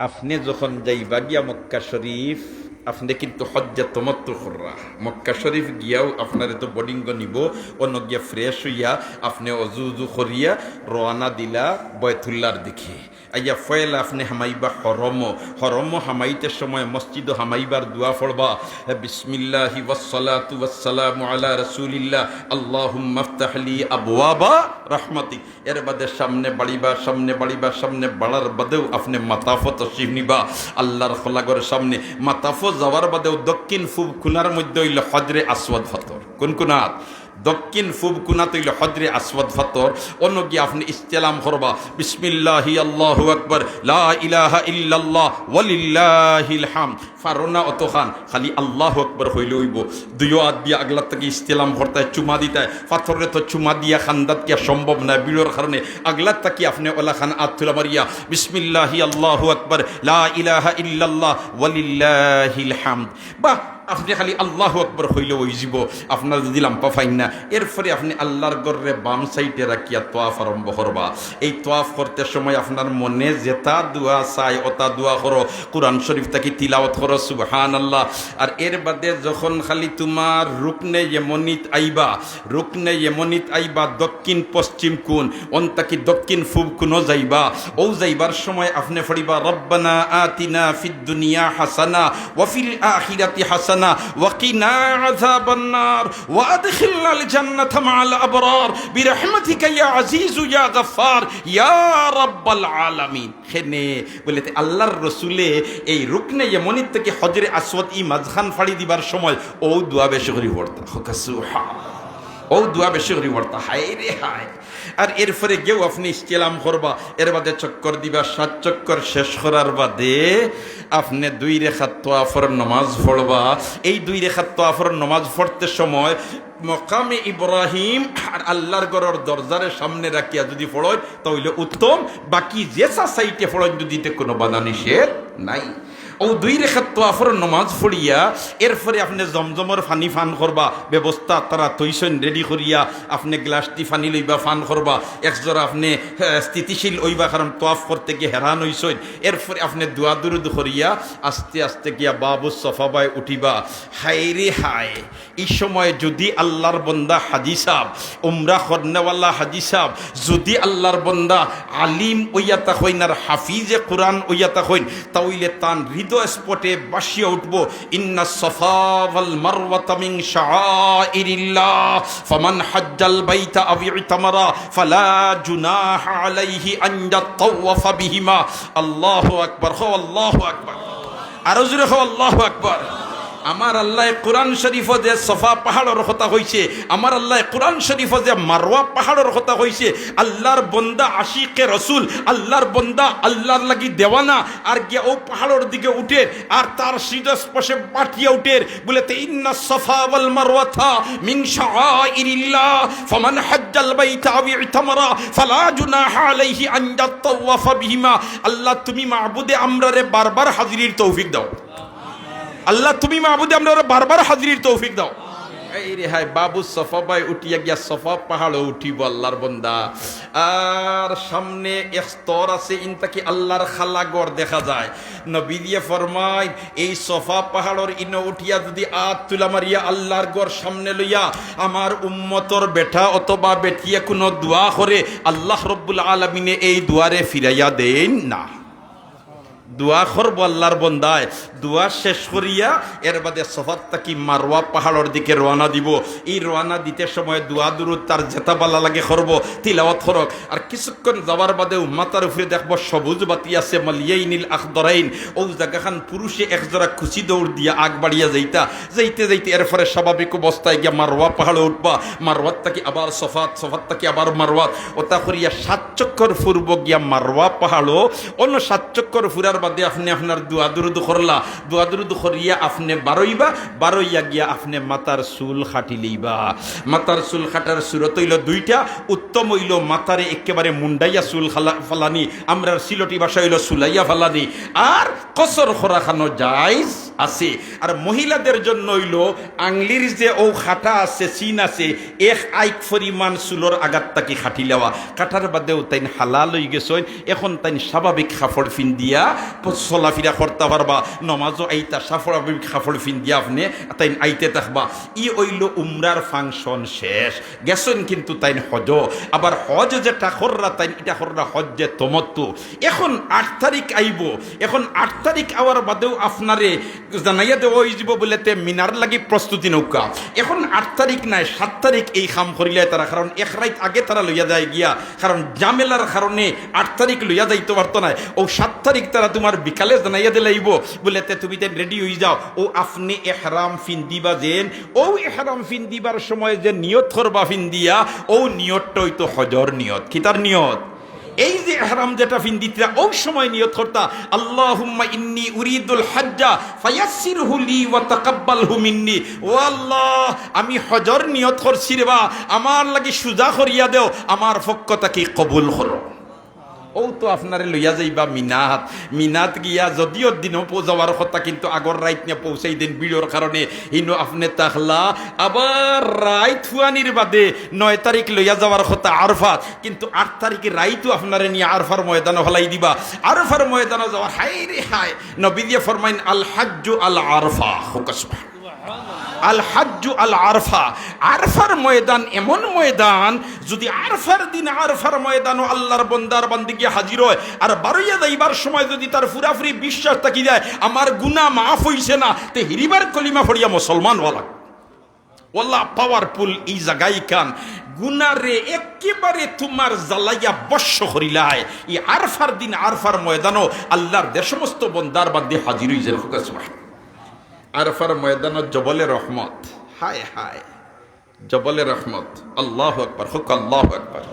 আপনি যখন যাইবা গিয়া মক্কা শরীফ, আপনি কিন্তু হজ্জা তমাত্তু কররা। মক্কা শরীফ গিয়াও আপনার তো বোর্ডিং নিব, অন্য গিয়া ফ্রেশ হইয়া আপনি অজু করিয়া রওনা দিলা বয়তুল্লার দিকে। আইয়া ফয়েল আপনি হামাইবা হরম হামাইতে সময় মসজিদ হামাইবার দোয়া পড়বা, বিসমিল্লাহি ওয়াসসালাতু ওয়াসসালামু আলা রাসূলিল্লাহ আল্লাহুম্মা ইফতাহ লি আবওয়াবা রাহমাতিক। এর বাদে সামনে বাড়িবা বাড়ার বাদেও আপনি মাতাফত তশরিফ নিবা আল্লাহর খোলাগরের সামনে। মাতাফ যাওয়ার বাদেও দক্ষিণ পূব কোণার মধ্যে হইল হজরে আসওয়াদ ফাতর। কোন কোণাত? দক্ষিণ পূব কোণাতে হইল হজরে আসওয়াদ ফাতর। অন্য গিয়ে আপনি ইস্তেলাম করবা, বিসমিল্লাহি আল্লাহু আকবার লা ইলাহা ইল্লাল্লাহ ওয়ালিল্লাহিল হামদ। ফারোনা অত খান খালি আল্লাহু আকবার হইলে হইব। দুই হাত দিয়ে আগলার থেকে ইস্তেলাম করতে চুমা দিতে, পাথরে তো চুমা দিয়া খান্দাত কিয়া সম্ভব না বিড়োর কারণে। আগলার তাকি আপনি ওলা খান আতুলা মারিয়া বিসমিল্লাহি আল্লাহু আকবার লা ইলাহা ইল্লাল্লাহ ওয়ালিল্লাহিল হামদ। বাহ, আপনি খালি আল্লাহু আকবার হইলে ওই যাব। আপনার যদি লাম্পা ফাইন না, এরপরে আপনি আল্লাহর গর্রে বাম সাইডে রাখিয়া তোয়াফ আরম্ভ করবা। এই তোয়াফ করতে সময় আপনার মনে যেটা দোয়া চাই ওটা দোয়া করো, কোরআন শরীফ থেকে তিলাওয়াত করো সুবহানাল্লাহ। আর এর বাদে যখন খালি তোমার রুকনে ইয়েমনিত আইবা দক্ষিণ পশ্চিম কোণ, অন্তাকি দক্ষিণ পূব কোণও যাইবা। ও যাইবার সময় আপনি পড়িবা রব্বানা আতিনা ফিদ দুনিয়া হাসানা ওয়া ফিল আখিরাতি হাসানা وقنا عذاب النار وادخلنا الجنة مع الأبرار برحمتك يا عزيز يا غفار يا رب العالمين। খেনে বলে আল্লাহর রসুলে এই রুকনে ইয়েমনিত থেকে হজরে আসওয়াদ ই মাঝখান ফাড়ি দিবার সময় ও দোয়া বেশি করে পড়তা, ও দোয়া বেশি করে পড়তা। হায় রে হায়। আর এরপরে গেও আপনি ইস্তেলাম করবা, এর বাদে চক্কর দিবা। 7 চক্কর শেষ করার বাদে আপনি 2 রেখাত তোয়াফর নামাজ পড়বা। এই 2 রেখাত তোয়াফর নামাজ পড়তে সময় মকামে ইব্রাহিম আর আল্লাহর ঘরের দরজার সামনে রাখিয়া যদি পড়য় তাহলে উত্তম। বাকি যে সাইটে পড়য় যদি কোনো বাধা নিষেধ নাই। ও 2 রেখাত তোয়াফর নামাজ পড়িয়া এরপরে আপনি জমজমর ফানি ফান করবা। ব্যবস্থা তারা তৈসন রেডি করিয়া আপনি গ্লাসটি ফানি লইবা, ফান করবা। একজোড়া আপনি স্থিতিশীল হইবা, কারণ তোয়াফ করতে গিয়ে হেরান হইসইন। এরপরে আপনি দোয়া দুরুদ করিয়া আস্তে আস্তে গিয়া বাবু সফাবায় উঠিবা। হায় রে হায়। এই সময় যদি আল্লাহর বন্দা হাজি সাহ, উমরা খরনেওয়ালা হাজি সাহ, যদি আল্লাহর বন্দা আলিম ওইয়াতা হইন আর হাফিজে কোরআন ওইয়াতা হইন, তাইলে তান স্পটে বাসিয়ে উঠব, ইন্না সফা ওয়াল মারওয়াতা মিন শাআইরিল্লাহ ফামান হাজ্জাল বাইতা আও ইতামারা ফালা জুনাহা আলাইহি আন ইয়াতাওয়াফা বিহিমা। আল্লাহু আকবার, আল্লাহু আকবার। আরো জোরে আল্লাহু আকবার। আমার আল্লাহ কোরআন শরীফ যে সফা পাহাড়ের কথা হইছে, আমার আল্লাহ কোরআন শরীফ যে মারওয়া পাহাড়ের কথা হইছে। আল্লাহর বন্দা আশিকে রসুল, আল্লাহর বন্দা আল্লাহর লাগি দেওয়ানা, আর গিয়া ও পাহাড়ের দিকে উঠে আর তার হৃদস্পর্শে পাঠিয়ে উঠে বলে ইন্না সফা ওয়াল মারওয়াতা মিন শাআইরিল্লাহ ফামান হাজ্জাল বাইতা আও ইতামারা ফালা জুনাহা আলাইহি আন ইয়াতাওয়াফা বিহিমা। আল্লাহ তুমি মাবুদে আমরারে বারবার হাজিরির তৌফিক দাও। আল্লাহ তুমি মাবুদে আমরা বারবার হাজিরির তৌফিক দাও। এই রে হায়। বাবু সফা বাই উঠিয়া গিয়া সফা পাহাড়ে উঠিব আল্লাহর বন্দা। আর সামনে এক স্তর আছে, ইনতাকি আল্লাহর খালা গড় দেখা যায়। নবী দিয়ে ফরমায় এই সফা পাহাড়ের ইনো উঠিয়া যদি তুলা মারিয়া আল্লাহর গড় সামনে লইয়া আমার উম্মতর বেটা অথবা বেটিয়া কোনো দোয়া করে, আল্লাহ রব্বুল আলামিনে এই দুয়ারে ফিরাইয়া দেন না। দোয়া করব আল্লাহর বন্দায়। দোয়া শেষ করিয়া এর বাদে সফাত থাকি মারওয়া পাহাড়ের দিকে রওনা দিব। এই রওনা দিতে সময় দোয়া দুরুদ তার যেটা বালা লাগে করব, তিলাওয়াত করক। আর কিছুক্ষণ যাওয়ার বাদে মাথার উপরে দেখব সবুজ বাতি আছে, মালিয়াইনিল আখদরাইন। ও জায়গাখান পুরুষে একজোড়া খুশি দৌড় দিয়া আগ বাড়িয়া যাইতে এরপরে স্বাভাবিক অবস্থায় গিয়া মারওয়া পাহাড়ে উঠবা। মারওয়াত থাকি আবার সফাত থাকি আবার মারওয়াত, ওটা করিয়া 7 চক্কর ফুরব গিয়া মারওয়া পাহাড়ও। অন্য 7 চক্কর ফুরার বাদে আপনি আপনার দোয়া দুরুদ করলা। দোয়া দুরুদ করিয়া আপনি বারোইয়া গিয়া আপনি মাতার চুল খাটি লইবা। মাতার চুল খাটার সুরত হইল 2টা। উত্তম হইল মাতারে একেবারে মুন্ডাইয়া চুল ফালানি, আমরা সিলটি ভাষা হইল চুলাইয়া ফালানি। আর কসর খরা খানো জায়েজ আছে। আর মহিলাদের জন্য হইল আংলির যে ও খাটা আছে চিন আছে এক আইক পরিমাণ চুলোর আগাত তাকি খাটি লেওয়া কাটার বাদেও তাইন হালাল হয়ে গেছেন। এখন তাইন স্বাভাবিক কাপড় ফিন দিয়া চলাফেরা করতে পারবা, নমাজও আইতা স্বাভাবিক কাপড় ফিন দিয়া আপনি তাইন আইতে থাকবা। ই হইল উমরার ফাংশন শেষ গেছেন। কিন্তু তাইন হজ, আবার হজ যেটা কররা তাইন এটা কররা হজ যে তমত্তু। এখন 8 তারিখ আইব, এখন 8 তারিখ আওয়ার বাদেও আপনারে জানাইয়া দেওয়া হইব বলেতে মিনার লাগি প্রস্তুতি নৌকা। এখন 8 তারিখ নাই 7 তারিখ এই কাম করিলে তারা, কারণ এক রাত আগে তারা লইয়া যায় গিয়া, কারণ জামেলার কারণে 8 তারিখ লইয়া যাইতে পারতো না। ও 7 তারিখ তারা তোমার বিকালে জানাইয়া দিলাইব বলেতে তুমি তেন রেডি হয়ে যাও। ও আপনি এহরাম ফিন দিবা যেন, ও এহরাম ফিন দিবার সময় যে নিয়ত করবা ফিন দিয়া, ও নিয়তটা হইতো হজর নিয়ত। কি তার নিয়ত? এই যে ইহরাম যেটা ফিন্দিতরা ওই সময় নিয়ত করতা, আল্লাহুম্মা ইন্নী উরিদুল হজ্জা ফায়াসসিরহু লি ওয়া তাকাব্বালহু মিন্নি। ও আল্লাহ, আমি হজর নিয়ত করছি রে বা, আমার লাগি সুজা করিয়া দেও, আমার পক্ষটা কি কবুল করো। ও তো আপনারে লইয়া যাইবা মিনাত, মিনাত গিয়া যদিও দিনও যাওয়ার কথা, কিন্তু আগর রাইত নিয়ে পৌঁছাই দিন ভিড়োর কারণে ইনো আপনি তাহলা। আবার রাইত ফুয়ানির বাদে 9 তারিখ লইয়া যাওয়ার কথা আরফাত, কিন্তু 8 তারিখে রাইতও আপনারে নিয়ে আরফার ময়দানে হলাই দিবা। আরফার ময়দানে যাওয়ার হাই রে হাই, নবী দিয়ে ফরমাইন আল হাজ্জু আল আরফা, আল হাজ্জু আল আরফা। আরফার ময়দান এমন ময়দান, যদি আরফার দিন আরফার ময়দানও আল্লাহর বন্দার বান্দিকে হাজির হয়, আর বারইয়া যাইবার সময় যদি তার পুরাপুরি বিশ্বাস থাকি যায় আমার গুনাহ মাফ হইছে না, তে হিরিবার কলিমা ফড়িয়া মুসলমান হওয়া ওয়াল্লাহ পাওয়ারফুল এই জায়গায় কান গুনারে একেবারে তোমার জ্বালাইয়া বর্ষ করিলায়। এই আরফার দিন আরফার ময়দানও আল্লাহর যে সমস্ত বন্দার বান্দি হাজির হইছে। আরফার ময়দানত জবলে রহমত, হায় হায় জবলে রহমত, আল্লাহু আকবার, হুক আল্লাহু আকবার।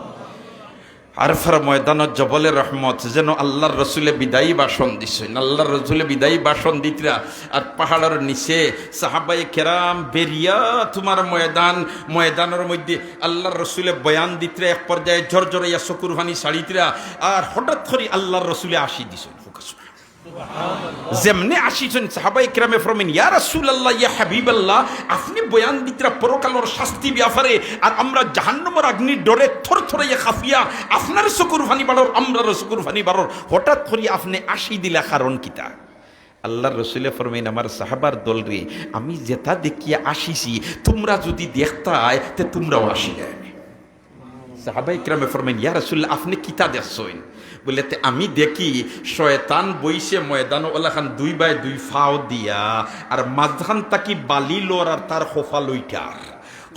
আরফার ময়দানত জবলে রহমত, যেন আল্লাহর রসুলে বিদায়ী ভাষণ দিছেন। আল্লাহর রসুলে বিদায়ী ভাষণ দিতরা, আর পাহাড়ের নিচে সাহাবায়ে কেরাম বেরিয়া তোমার ময়দানের মধ্যে আল্লাহর রসুলে বয়ান দিতরা। এক পর্যায়ে ঝরঝরাইয়া চকুর পানি ছাড়িতরা, আর হঠাৎ করে আল্লাহর রসুলে আসি দিছেন। যেমনে আসিছেন সাহাবায়ে কেরামে ফরমেন, ইয়া রাসূলুল্লাহ, ইয়া হাবিবাল্লাহ, আপনি বয়ান দিতরা পরকালের শাস্তি ব্যাপারে, আর আমরা জাহান্নামের অগ্নির ডরে থরথরাইয়া কাঁপিয়া আপনার চকুর পানি বাড়র, আমরার চকুর পানি বাড়র, হঠাৎ করে আপনি আসি দিলা কারণ কিতা? আল্লাহর রসুলে ফরমেন, আমার সাহাবার দল রে, আমি যেটা দেখিয়া আসিছি তোমরা যদি দেখতাই তে তোমরাও আসিলে। সাহাবায়ে কেরামে ফরমেন, ইয়া রাসূলুল্লাহ, আপনি কিতা দেখছেন? বলেতে আমি দেখি শয়তান বইছে ময়দান ওলাখান 2 বাই 2 ফাও দিয়া, আর মাঝখান তাকি বালি লোর, আর তার খোফা লইটার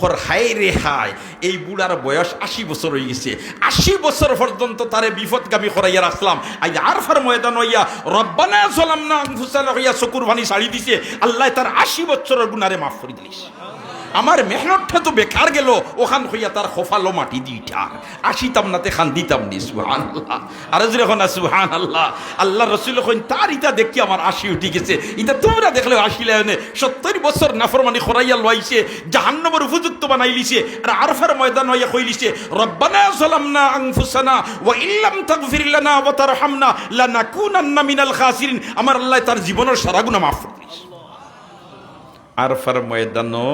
কর। হাই রে হাই, এই বুড়ার বয়স 80 বছর হয়ে গেছে, 80 বছর পর্যন্ত তারে বিপদগামী করাইয়া রাখলাম। আজ আরফার ময়দান হইয়া রব্বানা যালামনা আনফুসানা হইয়া চকুর পানি ছাড়ি দিছে, আল্লাহ তার 80 বছরের গুনারে মাফ করে দিলিস। আমার মেহনতটা তো বেকার গেল, ওখান হইয়া তার খোফালো মাটি দিটা আসিতাম নাতে খান দিতাম নি। সুবহানাল্লাহ, আর যখন সুবহানাল্লাহ। আল্লাহ রাসূল কইন, তার ইটা দেখি আমার 80 উঠি গেছে, ইটা তোমরা দেখলে আসিলে 70 বছর নাফরমানি খরাইয়া লইছে, জাহান্নামের উপযুক্ত বানাইলিছে, আর আরফার ময়দান হইয়া কইলিছে, রব্বানা যালামনা আনফুসানা ওয়া ইল্লাম তাগফির লানা ওয়া তারহামনা লানাকুনান্না মিনাল খাসিরিন। আমার আল্লাহ তার জীবনের সারা গুনাহ মাফ করে দিয়েছে। আরফার ময়দানও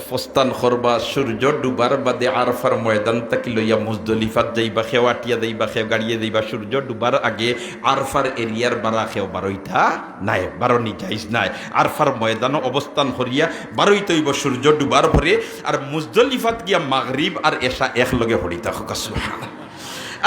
অবস্থান করবা, সূর্য ডুবার বাদে আরফার ময়দান তাকি লইয়া মুজদলিফাত যাইবা, খেওয়াটিয়া যাইবা, খেও গাড়িয়ে যাইবা। সূর্য ডুবার আগে আরফার এরিয়ার বারা খেও বারইতা নাই, বারনি যাইস নাই। আরফার ময়দানও অবস্থান করিয়া বারইতে হইব সূর্য ডুবার পরে, আর মুজদলিফাত গিয়া মাগরিব আর এশা একলগে পড়িতা। সুবহানাল্লাহ।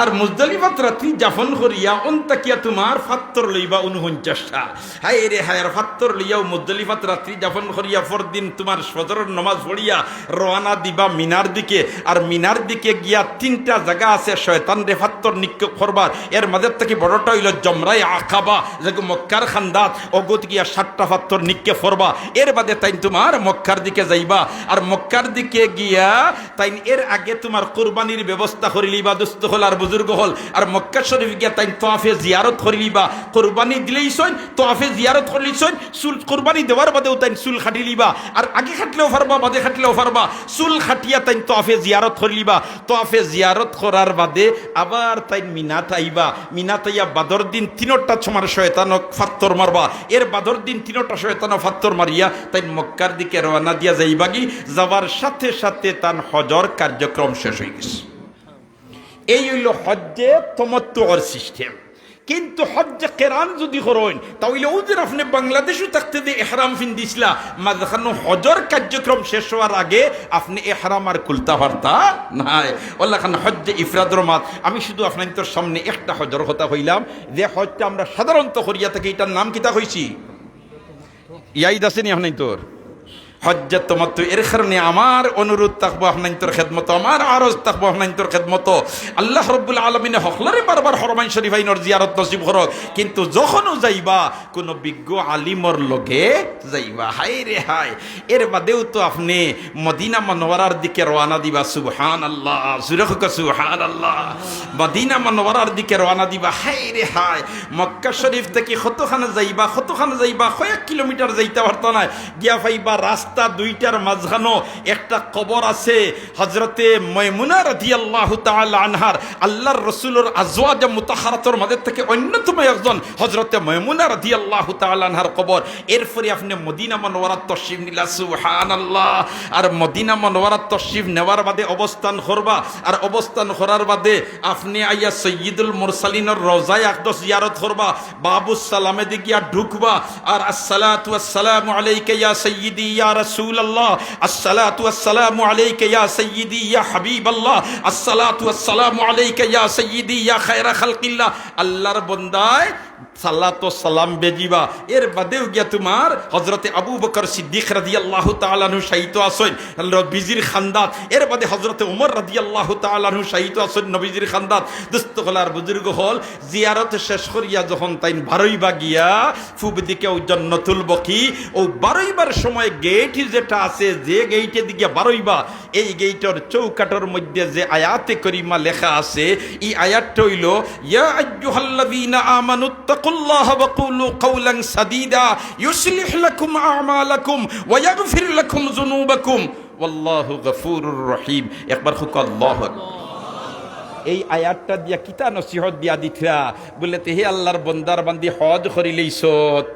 আর মুজদলিফাত রাত্রি যাপন করিয়া অন্তাকিয়া তোমার ফাত্তর লইবা 49টা। হায় রে হায়, আর ফাত্তর লইয়াও মুজদলিফাত রাত্রি যাপন করিয়া পরদিন তোমার ফজরের নামাজ পড়িয়া রওনা দিবা মিনার দিকে। আর মিনার দিকে গিয়া 3টা জায়গা আছে শয়তান রে ফাত্তর নিক্ষেপ করবার, এর মাঝে থেকে বড়টা হইল জমরায়ে আকাবা, যেগু মক্কার খান্দাত, অগত গিয়া 7টা ফাত্তর নিক্ষেপ করবা। এর বাদে তাই তোমার মক্কার দিকে যাইবা, আর মক্কার দিকে গিয়া তাই এর আগে তোমার কুরবানির ব্যবস্থা করিলিবা। দুস্থ হলার বুজুর্গ হল আর মক্কা শরীফ গিয়া তাই তোয়াফে জিয়ারত করিলিবা কোরবানি দিলেইছইন তোয়াফে জিয়ারত করলিছইন চুল কোরবানি দেওয়ার বাদেও তাই চুল খাটিলিবা আর আগে খাটলেও পারবা বাদে খাটলেও পারবা চুল খাটিয়া তাই তোয়াফে জিয়ারত করিলিবা তোয়াফে জিয়ারত করার বাদে আবার তাই মিনাত আইবা মিনাত আইয়া বাদর দিন তিনটা সময় শয়তানক ফাত্তর মারবা এর বাদর দিন তিনটা শয়তানক ফাত্তর মারিয়া তাই মক্কার দিকে রওনা দিয়া যাইবাগি যাবার সাথে সাথে তার হজর কার্যক্রম শেষ হয়ে গেছে এই হইল হজ্জে তমাত্তুর সিস্টেম কিন্তু হজ্জে কেরান যদি করেন তাহলে ওদের আপনি বাংলাদেশও থাকতে দিয়ে এহরাম ফিন্দিসলা মাঝখানে হজর কার্যক্রম শেষ হওয়ার আগে আপনি এহরাম আর খুলতা পারতা নাই ওল্লা খান হজ্জে ইফরাদর মাত আমি শুধু আপনার সামনে একটা হজর কথা হইলাম যে হজটা আমরা সাধারণত করিয়া থাকি এটার নাম কিতা হয়েছি ইয়াইদ আসেনি আপনার তোর হজ্জত তমাত্তু এর কারণে আমার অনুরোধ থাকবো আপনার খেদমত আমার আরজ থাকবো আপনার খেদমত আল্লাহ রব্বুল আলমিনে হকলারে বারবার হরমাইন শরীফ আইনর জিয়ারত নসিব করক কিন্তু যখনও যাইবা কোনো বিজ্ঞ আলিমর লগে যাইবা হাই রে হাই এর বাদেও তো আপনি মদিনা মনোয়ারার দিকে রওনা দিবা সুবহান আল্লাহ সুবহান আল্লাহ মদিনা মনোয়ারার দিকে রওনা দিবা হাই রে হাই মক্কা শরীফ থেকে কতখানে যাইবা কয়েক কিলোমিটার যাইতে পারতো না গিয়া পাইবা রাস্তা দুইটার মাঝখানো একটা কবর আছে হযরতে মাইমুনা রাদিয়াল্লাহু তাআলা আনহার আল্লাহর রাসূলের আজওয়াজ মুতাহহারাতের মধ্যে থেকে অন্যতম একজন হযরতে মাইমুনা রাদিয়াল্লাহু তাআলা আনহার কবর এরপরে আপনি মদিনা মুনাওয়ারাত তশরিফ নিলা সুবহানাল্লাহ আর মদিনা মুনাওয়ারাত তশরিফ নেওয়ার বাদে অবস্থান করবা আর অবস্থান করার বাদে আপনি আইয়া সাইয়্যিদুল মুরসালিনের রওজায়ে আকদাস জিয়ারত করবা বাবুস সালামে দিকে ঢুকবা আর আসসালাতু ওয়াসসালামু আলাইকা ইয়া সাইয়্যিদি ইয়া رسول الله الصلاة والسلام عليك يا سيدي يا حبيب الله الصلاة والسلام عليك يا سيدي يا خير خلق الله আল্লাহর বন্দায় সালাত ও সালাম বেজিবা এর বাদেও গিয়া তোমার হযরতে আবু বকর সিদ্দিক রাদিয়াল্লাহু তাআলা আনহু শাহিদ আছেন নবীজির খানদাত এর বাদে হযরতে ওমর রাদিয়াল্লাহু তাআলা আনহু শাহিদ আছেন নবীজির খানদাত দস্তগলার বুজুর্গ হল জিয়ারত শেষ করিয়া যখন তাইন বারইবা গিয়া পূব দিকে ও জান্নাতুল বকি ও বারইবার সময় গেট যেটা আছে যে গেইটে দিকে বারইবা এই গেইটের চৌকাটের মধ্যে যে আয়াতে করিমা লেখা আছে এই আয়াতটা হইল ইয়া আইয়ুহাল্লাযীনা আমানু তাকুল্লাহা ওয়া কুলু কাওলান সাদীদা ইউসলিহ লাকুম আ'মালাকুম ওয়া ইয়াগফির লাকুম যুনুবাকুম ওয়াল্লাহু গফুরুর রহিম একবার খুক আল্লাহু আকবার এই আয়াতটা দিয়া কিতা নসিহত দিয়া দিতরা বলে তে হে আল্লাহর বান্দার বান্দি হজ করিলেইছত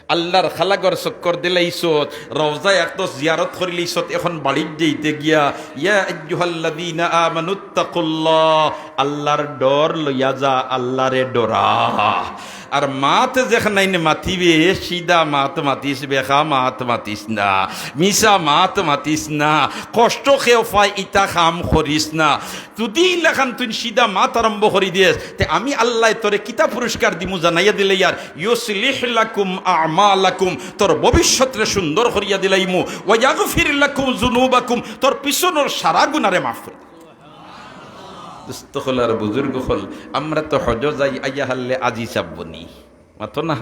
আল্লাহর খালাগর চক্কর দিলাইছত রওজায়ে আকদাস জিয়ারত করিলাইছত এখন বাড়ির যেতে গিয়া ইয়া আইয়ুহাল্লাযীনা আমানুত্তাকুল্লাহ আল্লাহর ডর লইয়া যা আল্লাহরে ডরা আর মাত যেখানে মাতিবে সিধা মাত মাতিস বেখা মাত মাতিস না মিশা মাত মাতিস না কষ্ট খেয়ে পাই ইটা কাম করিস না যদি লেখান তুই সিধা মাত আরম্ভ করি দিয়েস তে আমি আল্লাহ তোরে কিতা পুরস্কার দিমু জানাইয়া দিলে ইয়ার ইউসলিহ লাকুম আমালাকুম তোর ভবিষ্যৎরে সুন্দর করিয়া দিলাইমু ওয়া ইয়াগফির লাকুম যুনুবাকুম তোর পিছনের সারা গুনারে মাফ করে দস্তখলার বুজুর্গ হল আমরা তো হজ যাই আইয়া হাল্লে আজি চাবনি মাতো না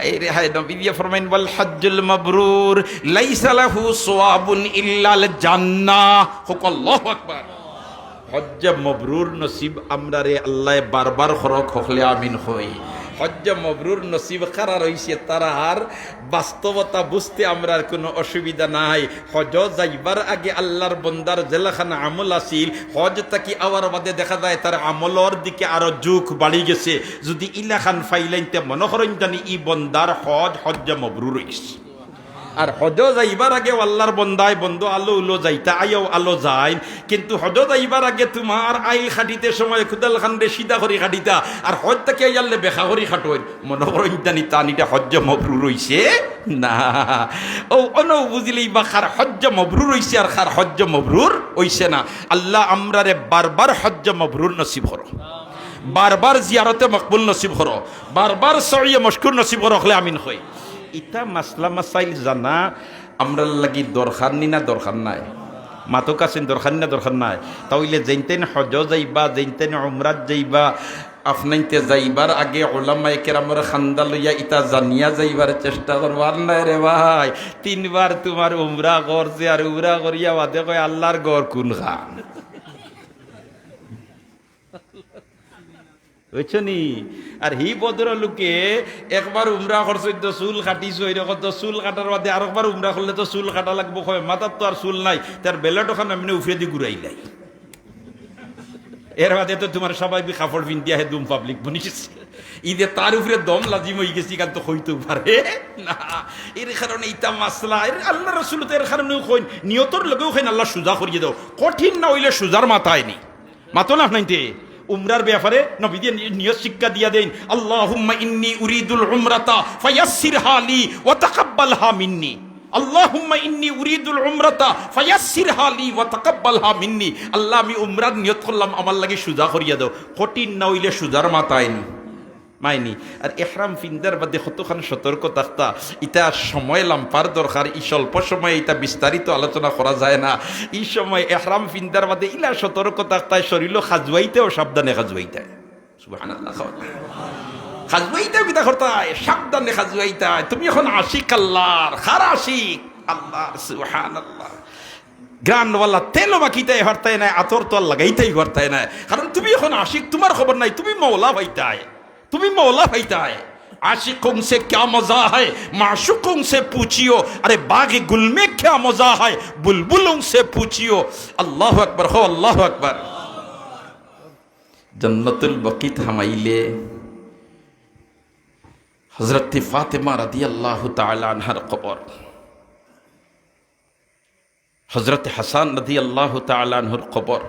এই রে হায় নবী দিয়া ফরমাইন ওয়াল হজ্জুল মাবরুর লাইসা লাহু সওয়াবুন ইল্লাল জান্নাহ হুক আল্লাহু আকবার হজ্জ মাবরুর নসিব আমরা রে আল্লাহ বারবার খরক হকলে আমিন হই হজ্জ মাবরুর নসিব কারা রইছে তারা আর বাস্তবতা বুঝতে আমরার কোনো অসুবিধা নাই হজ যাইবার আগে আল্লাহর বন্দার জেলাখানা আমল আসিল হজ তাকি আওয়ার বাদে দেখা যায় তার আমলর দিকে আরো যুগ বাড়ি গেছে যদি ইলাখান ফাইলাইতে মনে করেন জানি ই বন্দার হজ্জ মাবরুর হইছে আর হজ যাইবার আগে আল্লাহর বন্দায় বন্ধু আলো উলো যাইতা আয়ও আলো যায় কিন্তু হজ যাইবার আগে তোমার আইল খাটিতে সময় খুদাল খান্ডে সিধা করি খাটিতা আর হজ তাকে আইয়ালে বেখা করি খাটোয় মনে করেন জানি তানিটা হজ্জ মাবরুর হইছে না ও অনও বুঝলেই বা খার হজ্জ মাবরুর হইছে আর খার হজ্জ মাবরুর হইছে না আল্লাহ আমরারে বারবার হজ্জ মাবরুর নসিব করো বারবার জিয়ারতে মকবুল নসিব করো বারবার সইয়ে মশকুর নসিব করো হলে আমিন হই ইটা মাসলা মাসাইল জানা আমরা লাগি দরকার নি না দরকার নাই মাতক আছেন দরকার না দরকার নাই তাহলে যেনতেন হজ যাইবা যেনতেন উমরাত যাইবা আপনাইতে যাইবার আগে ওলামায়ে কেরামের খান্দা লইয়া ইটা জানিয়া যাইবার চেষ্টা করবার নাই রে ভাই তিনবার তোমার উমরা করছে আর উমরা করিয়া বাদে কয় আল্লাহর গড় কোন খান বুঝছো নি? আর হি ভদ্রলোকে একবার উমরা করছো তো চুল কাটিছো, এরকম তো চুল কাটার বাদে আরেকবার উমরা করলে তো চুল কাটা লাগবো, মাথার তো আর চুল নাই, তার বেলাটো খান এমনি উফরে দিয়ে ঘুরাইলাই। এর বাদে তো তোমার স্বাভাবিক কাপড় পিন্ধিয়া হে দুম পাবলিক বনিস ঈদে তার উপরে দম লাজিম হয়ে গেছি, কারণ তো হইতেও পারে না। এর কারণে ইতা মাসলা আল্লাহ রসুল তো এর কারণে নিয়তর লগেও খাই আল্লাহ সুজা করিয়ে দাও, কঠিন না হইলে সুজার মাথায় নি মাতো না নাইতে। উমরার ব্যাপারে নবী দিয়ে নিয়ত শিক্ষা দিয়া দেন, আল্লাহুম্মা ইন্নী উরিদুল উমরাতা ফায়াসসিরহা লি ওয়া তাকাব্বালহা মিন্নি। আল্লাহুম্মা ইন্নী উরিদুল উমরাতা ফায়াসসিরহা লি ওয়া তাকাব্বালহা মিন্নি। আল্লাহ আমি উমরার নিয়ত করলাম, আমার লাগি সুজা করিয়া দাও, কঠিন না হইলে সুজার মাথায় নি মাইনি। আর ইহরাম ফিন্দার বাদে কতখান সতর্ক থাকতা, ইটা সময় লাম্পার দরকার। এই স্বল্প সময়ে এটা বিস্তারিত আলোচনা করা যায় না। এই সময় ইহরাম ফিন্দার বাদে ইলা সতর্ক থাকতায়, শরীরও খাজুয়াইতেও সাবধানে খাজুয়াইতায়। সুবহানাল্লাহ, খাজুয়াইতেও বিদা করতায়, সাবধানে খাজুয়াইতায়। তুমি এখন আশিক আল্লাহর, খার আশিক আল্লাহর। সুবহানাল্লাহ। গ্রানওয়ালা তেলও মাখিতে হরতায় না, আতর তো লাগাইতেই হরতায় না, কারণ তুমি এখন আশিক, তোমার খবর নাই, তুমি মওলা হইতায়, তুমি मौला होता है। आशिकों से क्या मजा है माशुकों से पूछियो, अरे बाग गुल में क्या मजा है बुलबुलों से पूछियो। अल्लाह अकबर हो, अल्लाह अकबर। जन्नतुल बकीत हमाइले हजरत फातिमा रदियल्लाहु ताला अन्हर कब्र, हजरत हसन रदियल्लाहु ताला अन्हुर कब्र।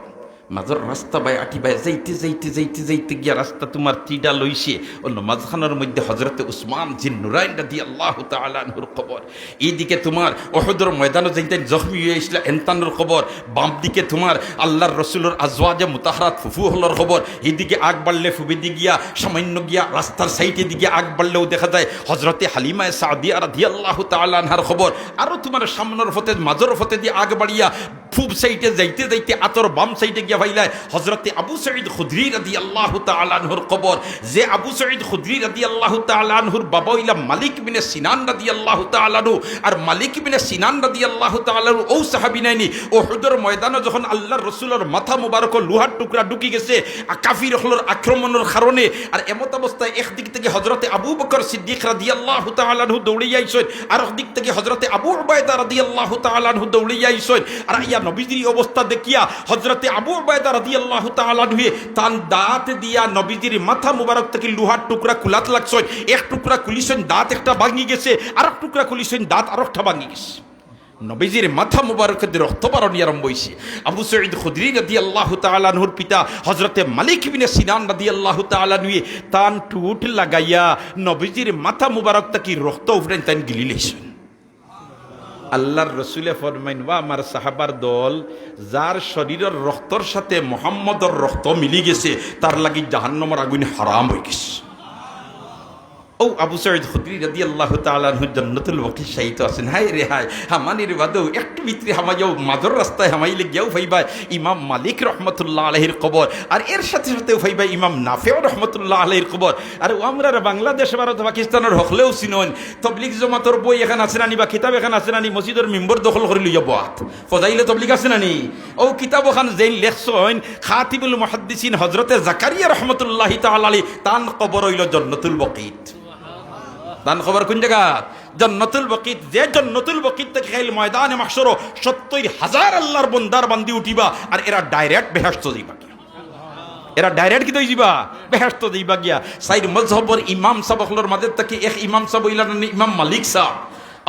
মাজর রাস্তা বাই আটি বাই যাইতে যাইতে যাইতে যাইতে গিয়া রাস্তা তোমার তিডা লইছে, অন্য মাঝখানের মধ্যে হজরতে উসমান জিন নুরাইন রাদিয়াল্লাহু তাআলা আনহুর কবর। এইদিকে তোমার উহুদের ময়দানে যাইতেন জখমি হয়ে আসলা এনতানুর কবর, বাম দিকে তোমার আল্লাহর রসুলের আজওয়াজে মুতাহহারাত ফুফু হলর কবর। এইদিকে আগ বাড়লে ফুবিদি গিয়া সামান্য গিয়া রাস্তার সাইডে দিকে আগ বাড়লেও দেখা যায় হজরতে হালিমা সাদিয়া রাদিয়াল্লাহু তাআলা আনহার খবর। আরও তোমার সামনের ফতে মাজর ফতে দিয়ে আগ বাড়িয়া পূব সাইডে যাইতে যাইতে আতর বাম সাইডে গিয়া ভাইলায় হজরতে আবু সঈদ খুদরি রাদিয়াল্লাহু তাআলা আনহুর কবর। যে আবু সঈদ খুদরি রাদিয়াল্লাহু তাআলা আনহুর বাবা হইলা মালিক বিন সিনান রাদিয়াল্লাহু তাআলা আনহু। আর মালিক বিন সিনান রাদিয়াল্লাহু তাআলা আনহু ও সাহাবী নাইনি, উহুদের ময়দানে যখন আল্লাহর রাসূলের মাথা মুবারক লোহার টুকরা ঢুকি গেছে কাফির হলর আক্রমণের কারণে, আর এমত অবস্থায় একদিক থেকে হজরতে আবু বকর সিদ্দিক রাদিয়াল্লাহু তাআলা আনহু দৌড়িয়ে আইছেন, আর একদিক থেকে হজরতে আবু উবাইদা রাদিয়াল্লাহু তাআলা আনহু দৌড়িয়ে আইছেন। আর ইয়া নবীজির অবস্থা দেখিয়া হজরতে আবু উবাইদা রাদিয়াল্লাহু তাআলা আনহু তান দাঁত দিয়া নবীজির মাথা মুবারক থেকে লোহার টুকরা কুলাত লাগছেন। এক টুকরা খুলিছেন, দাঁত একটা ভাঙি গেছে, আর এক টুকরা খুলিছেন, দাঁত আর একটা ভাঙি গেছে। নবীজির মাথা মুবারকের রক্ত বারণী আরম্ভ হয়েছে। আবু সঈদ খুদরি রাদিয়াল্লাহু তাআলা আনহুর পিতা হযরতে মালিক বিন সিনান রাদিয়াল্লাহু তাআলা আনহু তান টুট লাগাইয়া নবীজির মাথা মুবারক থেকে রক্ত উফরেন তান গিলি লইছেন। আল্লাহর রসুলে ফরমাইন, ওয়া আমার সাহাবার দল, যার শরীরের রক্তর সাথে মুহাম্মদর রক্ত মিলি গেছে তার লাগি জাহান্নামের আগুন হারাম হয়ে গেছে। ও আবু সঈদ খুদরি রাদিয়াল্লাহু তাআলা আনহু জান্নাতুল বাকির শাহিত আছেন। হায় রে হায়, হামানির বাদেও একটু ভিতরে হামাইয়াও মাঝর রাস্তায় হামাইলে গিয়াও ভাইবা ইমাম মালিক রহমতুল্লাহ আলাইহির কবর, আর এর সাথে সাথেও ভাইবা ইমাম নাফেও রহমতুল্লাহ আলাইহির কবর। আর আমরা বাংলাদেশ ভারত পাকিস্তানের হকলেও চিনন, তবলিগ জমাতর বই এখানে আছে নানি, বা কিতাব এখানে আছে নানি, মসজিদের মেম্বর দখল করে লইয়া বাত ফজাইলে তবলিগ আছে নানি। ও কিতাব ওখান যেন লেখছেন খাতিবুল মুহাদ্দিসিন হযরতে জাকারিয়া রহমতুল্লাহি তাআলা আলাইহি, তান কবর হইল জান্নাতুল বাকিত। তান খবর কোন জায়গা? জান্নাতুল বাকিত। যে জান্নাতুল বাকিত থেকে খাইল ময়দানে মাহশর ৭০,০০০ আল্লাহর বান্দার বান্দি উঠিবা, আর এরা ডাইরেক্ট বেহেশত যাইবা গিয়া, এরা ডাইরেক্ট কি যাইবা বেহেশত যাইবা গিয়া। সাইর মযহবর ইমাম সাহেবগুলোর মাঝে থেকে এক ইমাম সাহেব হইলেন ইমাম মালিক সাহেব।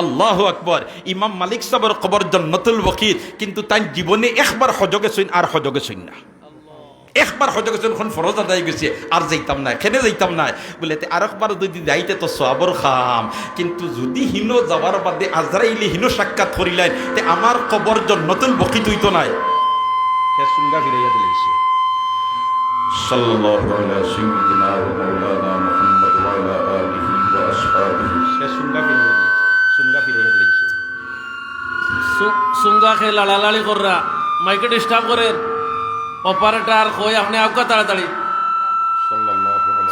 আল্লাহু আকবার। ইমাম মালিক সাহেবের কবর জান্নাতুল বাকিত, কিন্তু তাই জীবনে একবার হজে গেছেন আর হজে গেছেন না। একবার হজে গেছেন, এখন ফরজ আদায় গেছে, আর যাইতাম না, খেনে যাইতাম না বলে আরেকবার যদি যাইতে তো সওয়াবর খাম, কিন্তু যদি হিনো যাওয়ার বাদে আজরাইলে হিনো সাক্ষাৎ করিলেন তে আমার কবর জান্নাতুল বাকিত হইতো নাই। হে সুঙ্গা ফিরাইয়া দিলেছে। সাল্লাল্লাহু আলা সাইয়্যিদিনা ওয়া মাওলানা মুহাম্মদ ওয়া আলা আলিহি ওয়া আসহাবিহি। হে সুঙ্গা ফিরাইয়া দিলেছে, সুঙ্গা ফিরাইয়া দিলেছে। সুঙ্গা খে লালালালি কররা মাইকে ডিস্টার্ব করে অপারেটর কই আপনি আউকা তাড়াতাড়ি।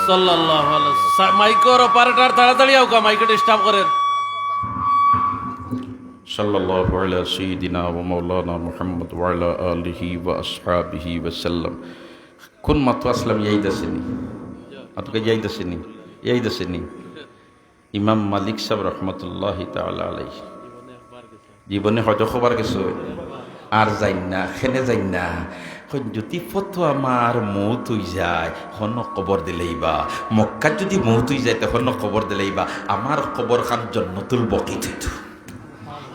সাল্লাল্লাহু আলাইহি মাইকর অপারেটর তাড়াতাড়ি আউকা, মাইকে ডিস্টার্ব করে। সাল্লাল্লাহু আলা সাইয়্যিদিনা ওয়া মাওলানা মুহাম্মদ ওয়া আলা আলিহি ওয়া আসহাবিহি ওয়া সাল্লাম। কোন মাত্র আসলাম এই দেশে আপনাকে যাইতেছেনি ইমাম মালিক সাহেব রহমতুল্লাহি তাআলা আলাইহি জীবনে হয়তো খবর গেছে আর যাই না খেনে যাই না যদি ফতো আমার মৌত হই যায় হন কবর দিলেইবা মক্কার যদি মৌত হই যায় তখন কবর দিলেইবা আমার কবর খান জন্নতুল বকি থইত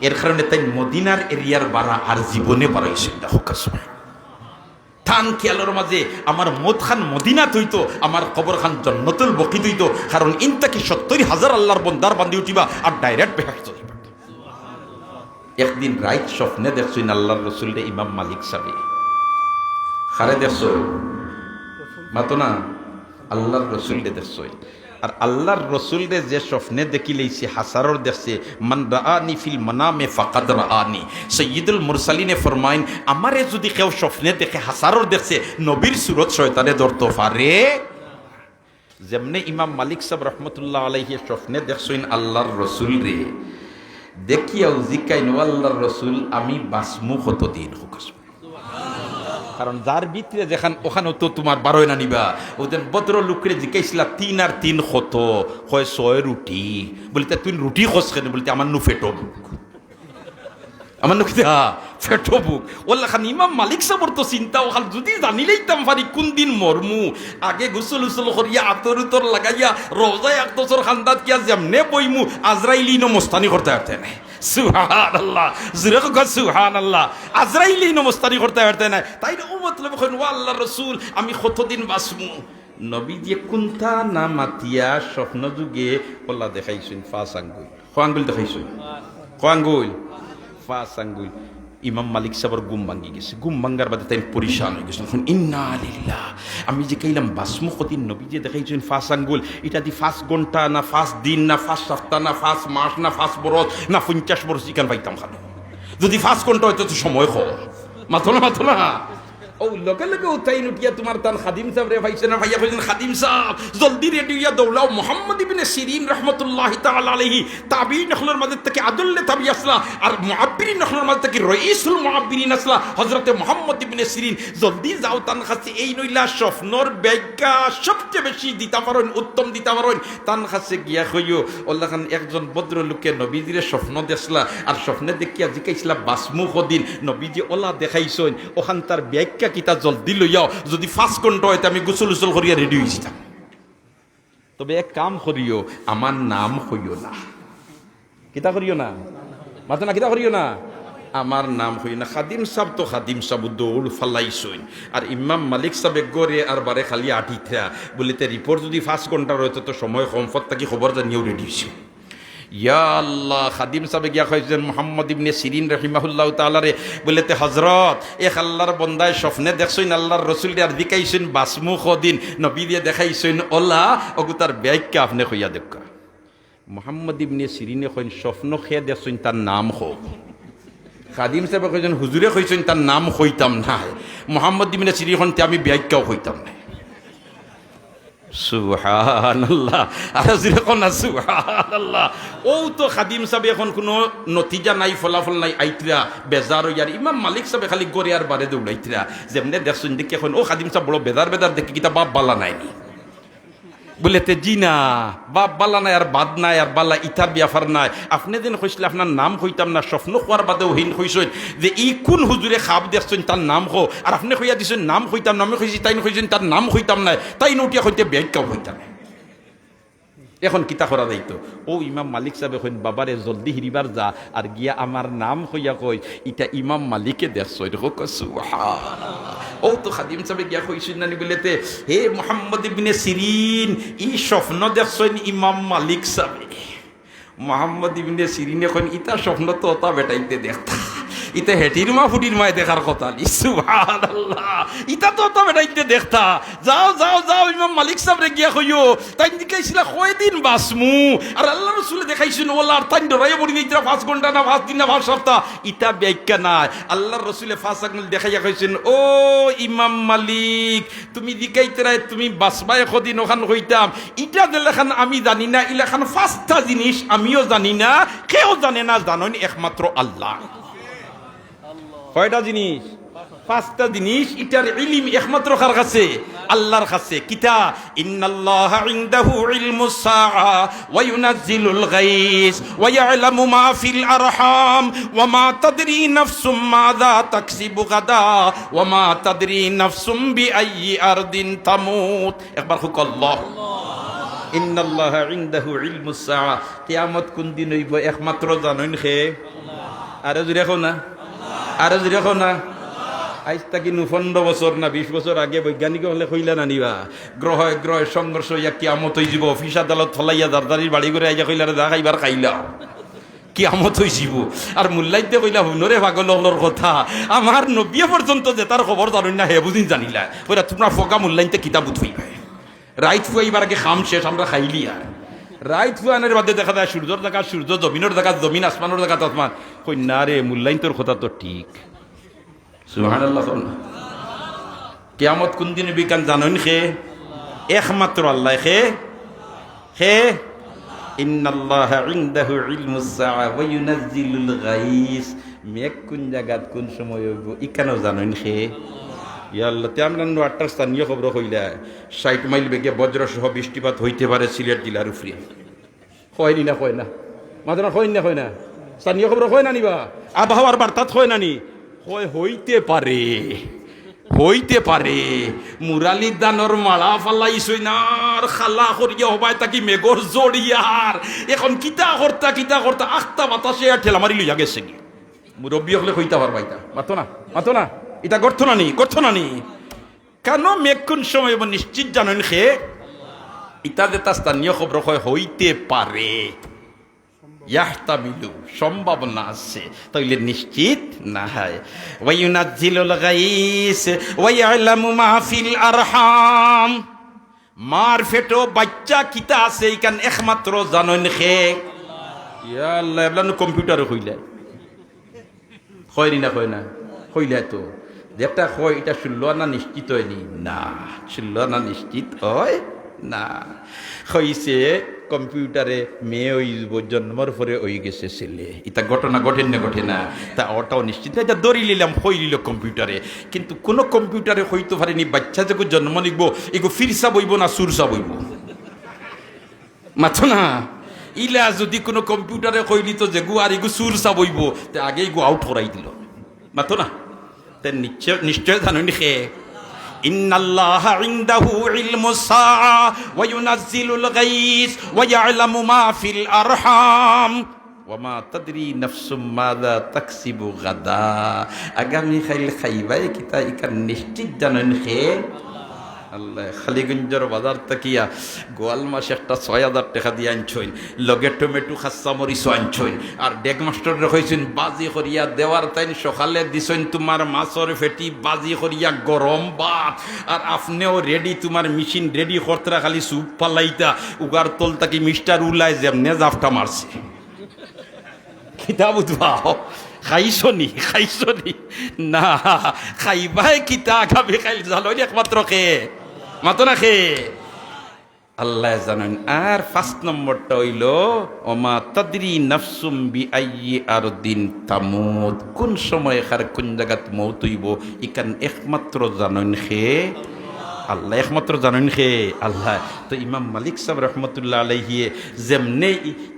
এর কারণে তাই মদিনার এরিয়ার বাড়া আর জীবনে বাড়াইছে না হোকাস থান খেয়ালের মাঝে আমার মদ খান মদিনা তৈতো আমার কবর খান জন্নতুল বকি তৈতো কারণ ইনতাকে ৭০,০০০ আল্লাহর বন্দার বান্ধি উঠিবা আর ডাইরেক্ট বেহেশত যাইবা একদিন রাইত স্বপ্নে দেখছইন আল্লাহর রসুল রে ইমাম মালিক সাহেব খারে দেখছ মাতো না আল্লাহর রসুল রে দেখছই আর আল্লাহর রসুল রে যে স্বপ্নে দেখি লইছে হাসারর দেখছে মান রাআনি ফিল মানামে ফাকাদ রাআনি সাইয়্যিদুল মুরসালিনে ফরমাইন আমারে যদি কেউ স্বপ্নে দেখে হাসারর দেখছে নবীর সুরত শয়তানে ধরতে পারে যেমনে ইমাম মালিক সাহেব রহমতুল্লাহ আলাইহি স্বপ্নে দেখছইন আল্লাহর রসুল রে দেখিয়াও জিকাইন আল্লাহর রসুল আমি বাসমু কতদিন হোক কারণ যার ভিতরে যেখান ওখানেও তো তোমার বারোয় না নিবা ওদের বদ্র লোকরে জিকাইছিলা ৩ আর ৩ কত হয় ৬ রুটি বলিতে তুই রুটি খোঁজ কেন বলিতে আমার নু ফেটো বুক আমার নু ফেটো বুক ওল্লা খান ইমাম মালিক সাবর তো চিন্তা ওখান যদি জানিলেইতাম পারি কোন দিন মরমু আগে গুসল উসল করিয়া আতর উতর লাগাইয়া রোজায় ১ বছর খান্দাত কিয়া যেমনে বইমু আজরাইলি নমস্তানি করতে পারতে নাই সুবহানাল্লাহ জিরে কো সুবহানাল্লাহ আজরাইলি নমস্তানি করতে পারতে নাই তাই ও মতলব কইন ও আল্লাহর রাসূল আমি কতদিন বাঁচমু নবী যে কুনতা না মাতিয়া স্বপ্ন যুগে ওল্লা দেখাইছেন ৫ আঙ্গুল আঙ্গুল দেখাইছেন আঙ্গুল ৫ আঙ্গুল ইমাম মালিক সাহেবের ঘুম ভাঙ্গি গেছে ঘুম ভাঙ্গার বাদে তাই পরিশান হয়ে গেছে ইন্না লিল্লাহ আমি যে কইলাম বাসমু কদিন নবী যে দেখাইছেন ৫ আঙ্গুল এটা দি ৫ ঘন্টা না ৫ দিন না ৫ সপ্তাহ না ৫ মাস না 5 বছর না ৫০ বছর চিকেন পাইতাম খানো যদি 5 ঘন্টা হয়তো তো সময় খ মাথো না ও লগে লগে উঠাই নুটিয়া তোমার তান খাদিম সাহেব রে ভাইছে না ভাইয়া কইছেন খাদিম সাহেব জলদি রেডি হইয়া দৌড়াও মুহাম্মদ ইবনে সিরিন রাহমাতুল্লাহি তাআলা আলাইহি তাবিঈন নখলের মাঝে থেকে আদুল্লে তাবি আসলা আর মুআব্বিরিন নখলের মাঝে থেকে রাইসুল মুআব্বিরিন আসলা হযরতে মুহাম্মদ ইবনে সিরিন জলদি যাও তান কাছে এই নইলা স্বপ্নর ব্যাখ্যা সবচেয়ে বেশি দিতা পারেন উত্তম দিতা পারেন তান কাছে গিয়া কইও আল্লাহ খান একজন ভদ্র লোকে নবীজিরে স্বপ্ন দেখলা আর স্বপ্নে দেখিয়া জিকাইছিলা বাসমু কদিন নবীজি ওলা দেখাইছেন ওখান তার ব্যাখ্যা কিতা জলদি লইয়াও যদি ৫ ঘন্টা হইতে আমি গোসল উসল করিয়া রেডি হয়েছিলাম তবে এক কাম করিও আমার নাম হইও না কিতা করিও না মাথা না কিতা করিও না আমার নাম হই না খাদিম সাহেব তো খাদিম সাহেব দৌড় ফালাইছইন আর ইমাম মালিক সাহেব গড়ে আর বারে খালি আঠিথা বলিতে রিপোর্ট যদি ৫ ঘন্টার হইতো তো সময় কমফর্ট থাকি খবর জানিয়েও রেডি হয়েছে ইয়া আল্লাহ খাদিম সাহেব গিয়া কইছেন মুহাম্মদ ইবনে সিরিন রাহিমাহুল্লাহ তাআলা রে বলেতে হযরত এক আল্লাহর বান্দায় স্বপ্নে দেখছইন আল্লাহর রাসূল আর দেখাইছেন বাসমু কদিন নবী দিয়ে দেখাইছেন ওলা ওগুতার ব্যাখ্যা আপনি কইয়া দেখা মুহাম্মদ ইবনে সিরিনে কইন স্বপ্ন খেয়ে দেখছইন তার নাম হোক খাদিম সাহেব কইছেন হুজুরে কইছেন তার নাম কইতাম না মুহাম্মদ ইবনে সিরিন হন আমি ব্যাখ্যাও কইতাম না সুবহানাল্লাহ আর যেরকম না সুবহানাল্লাহ ও তো খাদিম সাহেব এখন কোনো নতিজা নাই ফলাফল নাই আইতরা বেজার হইয়ার ইমাম মালিক সাহেব খালি গড়ে আর বারে দৌড়াইতরা যেমনে দেখছুন দেখি এখন ও খাদিম সাহেব বড় বেদার দেখি কিতা বাপ বালা নাইনি বলেতে জি না বাপ বালা নাই আর বাদ নাই আর বালা ইতার ব্যাপার নাই আপনি দিন কইসলে আপনার নাম কইতাম না স্বপ্ন খোয়ার বাদেও হীন কইছেন যে ই কোন হুজুরে খাপ দেখছেন তার নাম খো আর আপনি কইয়া দিছেন নাম কইতাম না আমি কইছি তাই কইছেন তার নাম কইতাম না তাই নটিয়া হইতে ব্যাখ্যাও হইতাম এখন কিতা করা যাইতো ও ইমাম মালিক সাহেব কইন বাবারে জলদি হিরিবার যা আর গিয়া আমার নাম কইয়া কই ইটা ইমাম মালিকে দেখছো এটা সুবহানাল্লাহ ও তো খাদিম সাহেব গিয়া কইছেন না বলেতে হে মুহাম্মদ ইবনে সিরিন ই স্বপ্ন দেখছেন ইমাম মালিক সাহেব মুহাম্মদ ইবনে সিরিন এখন ইটা স্বপ্ন তো ওটা বেটাইতে দেখতা ইতে হেটির মা ফুটির মায় দেখার কথা সুবহানাল্লাহ ইটা তো তো বেটাইতে দেখতা যাও ইমাম মালিক সাহেব রে গিয়া কইও তাই দেখাইছিলা কয়দিন বাসমু আর আল্লাহ রাসূল দেখাইছেন ওলা আর তাই ডরাইয়া পড়ি দিতরা ৫ ঘন্টা না ৫ দিন না ৫ সপ্তাহ ইটা ব্যাখ্যা নাই আল্লাহর রাসূল ৫ আঙ্গুল দেখাইয়া কইছেন ও ইমাম মালিক তুমি দিকাইতরা তুমি বাসবায় কদিন ওখান কইতাম ইটা দেখান আমি জানি না ইলাখান ৫টা জিনিস আমিও জানি না কেউ জানে না জানেন একমাত্র আল্লাহ কয়টা জিনিস পাঁচটা জিনিস এটার ইলম একমাত্র কার কাছে? আল্লাহর কাছে। কিতা? ইন্নাল্লাহা ইনদাহু ইলমুস সাআ ওয়া ইউনাজ্জিলুল গায়স ওয়া ইয়ালামু মা ফিল আরহাম ওয়া মা তাদরি নাফসুম মাযা তাকসিবু গাদা ওয়া মা তাদরি নাফসুম বিআইয়ি আরদিন তামুত। একবার হুক আল্লাহ। ইন্নাল্লাহা ইনদাহু ইলমুস সাআ, কিয়ামত কোন দিন হইব একমাত্র জানেন কে? আরে জুড়ে কও না, আরে জুড়ে কও না। আজ তাকি 15 বছর না 20 বছর আগে বৈজ্ঞানিক হলে কইলা না নিবা গ্রহ গ্রহের সংঘর্ষ হইয়া কিয়ামত হয়ে যাব, অফিস আদালত ফলাইয়া দারদারির বাড়ি করে আইয়া কইলা যা খাইবার খাইলা, কিয়ামত হয়ে যাব। আর মুল্লাইতে কইলা হুনরে পাগল হলর কথা, আমার নবিয়া পর্যন্ত যে তার খবর জানুন না হে বুঝিন জানিলা। কইরা তোমরা ফকা মুল্লাইতে কিতাব উঠইবা, রাইত ফুয়াইবার আগে খাম শেষ আমরা খাইলি। আর রাইত ফুয়ানের বাদে দেখা যায় সূর্যর দেখা সূর্য, জমিনের দেখা জমিন, আসমানের দেখা আসমান। কই না রে মুল্লাইন তোর কথা তো ঠিক। সুবহানাল্লাহ। কিয়ামত কোন দিন বিকান জানেন কে? একমাত্র আল্লাহ। কে? কে? ইন্নাল্লাহা ইনদাহু ইলমুস সাআ ওয়া ইউনাজ্জিলুল গায়স। মেঘ কোন জায়গাত কোন সময় হইব ইকানো জানেন কে? ইয়া আল্লাহ, তে আমরা আটটার স্থানীয় খবর হইলা 60 মাইল বেগে বজ্রসহ বৃষ্টিপাত হইতে পারে সিলেট জেলার উপরে। হয়নি না? হয় না মাত্র হয় না? হয় না? স্থানীয় খবর হয় না নিবা? আবহাওয়ার বার্তাত হয় না নি? হইতে পারে, হইতে পারে। মুরালি দানর মালা ফালাইছই না খালা করিয়া হবাই তাকি মেঘর জড়িয়ার। এখন কিতা করতা আখতা বাতাসে আর ঠেলা মারি লইয়া গেছে কি। মুরব্বী হলে কইতা পারবাইতা। মাতো না এটা গর্থ না নি। কেন মেঘ কোন সময় নিশ্চিত জানেন খে? ইতা যে তা স্থানীয় খবর হইতে পারে, ইয়াহতামিলু সম্ভাবনা আছে, তাইলে নিশ্চিত না হয়। ওয়া ইউনাজ্জিলুল গায়স ওয়া ইয়ালামু মা ফিল আরহাম। মার ফেটো বাচ্চা কিতা আছে ইকান একমাত্র জানেন কে? ইয়া আল্লাহ, এবলানো কম্পিউটারে কইলা কয়নি না? কয় না? কইলা তো যেটা কয় এটা শুনল না নিশ্চিত হয়নি না, শুনল না নিশ্চিত হয় না। হইছে কম্পিউটারে মেয়ে ওই জন্মর পরে ওই গেছে ছেলে। এটা ঘটনা ঘটে না তা ওটাও নিশ্চিত। এটা দড়ি নিলাম হই নিল কম্পিউটারে, কিন্তু কোন কম্পিউটারে হইতে পারেনি বাচ্চা যখন জন্ম নিব এগো ফিরসা বইব না সুরসা বইব। মাথো না ইলা যদি কোনো কম্পিউটারে কইলি তো যে গু আর এগো সুরসা বইব, তে আগে গো আউট করাই দিল। মাথো না? তে নিশ্চয় জানেন খে ইন্নাল্লাহা ইনদাহু ইলমুস সাআ ওয়া ইউনাজ্জিলুল গায়স ওয়া ইয়ালামু মা ফিল আরহাম ওয়া মা তাদরি নাফসুম মাযা তাকসিবু গাদা। আগামী খাইল খাইবাই কিতা ইকান নিশ্চিত জানেন খে? আল্লাহ। খালিগঞ্জের বাজার তাকিয়া গোয়াল মাস একটা ৬,০০০ টাকা দিয়ে আনছইন, লগে টমেটো খাচ্চা মরিচ আনছইন, আর ডেক মাস্টার রেখেছেন বাজি করিয়া দেওয়ার তাইন সকালে দিছইন তোমার মাছর ফেটি বাজি করিয়া গরম ভাত, আর আপনিও রেডি, তোমার মেশিন রেডি করতে খালি সুপ পালাইতা উগার তোল তাকি মিস্টার উলায় যেমনে জাফটা মারছে। কিতাব উঠবাও খাইছনি না, খাইবাই কিতা খাবি খাইল জানো একমাত্র খে। মাতো না খে আল্লাহ জানেন। আর 5 নম্বরটা হইল ওমা তাদরি নাফসুম বিআইয়ি আরদিন তামুত। কোন সময় কার কোন জায়গাত মৌত হইব ইকান একমাত্র জানেন খে আল্লাহ। একমাত্র জানেন খে আল্লাহ। তো ইমাম মালিক সাহেব রহমতুল্লাহ আলাইহি যেমনে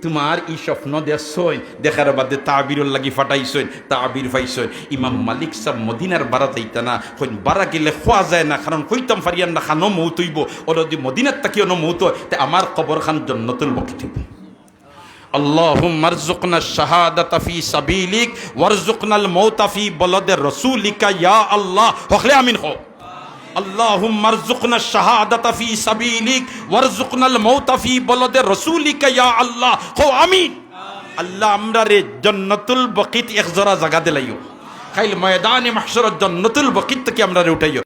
তোমার ই স্বপ্ন দেখছই, দেখার বাদে তাবিরুল লাগি ফাটাইছই, তাবির পাইছই। ইমাম মালিক সাহেব মদিনার বারা যাইতা না, কইন বারা গেলে খোয়া যায় না, কারণ কইতাম ফারিয়ান না খানো মৌত হইব। ওরা যদি মদিনার তাকিও ন মৌত হয় তে আমার কবর খান জান্নাতুল বকি দিব। আল্লাহুম্মা আরযুকনা শাহাদাতা ফি সাবিলিক ওয়ারযুকনাল মাউতা ফি বলদে রাসূলিকা ইয়া আল্লাহ। হকলে আমিন হো। আল্লাহুম্মা আরযুকনা শাহাদাতা ফি সাবিলিক ওয়ারযুকনাল মাউতা ফি বলদে রাসূলিকা ইয়া আল্লাহ। হো আমিন। আল্লাহ আমরা রে জান্নাতুল বকিত এক জোড়া জায়গা দিলাইও, খাইল ময়দানে মাহশর জান্নাতুল বকিত থেকে আমরা রে উঠাইও।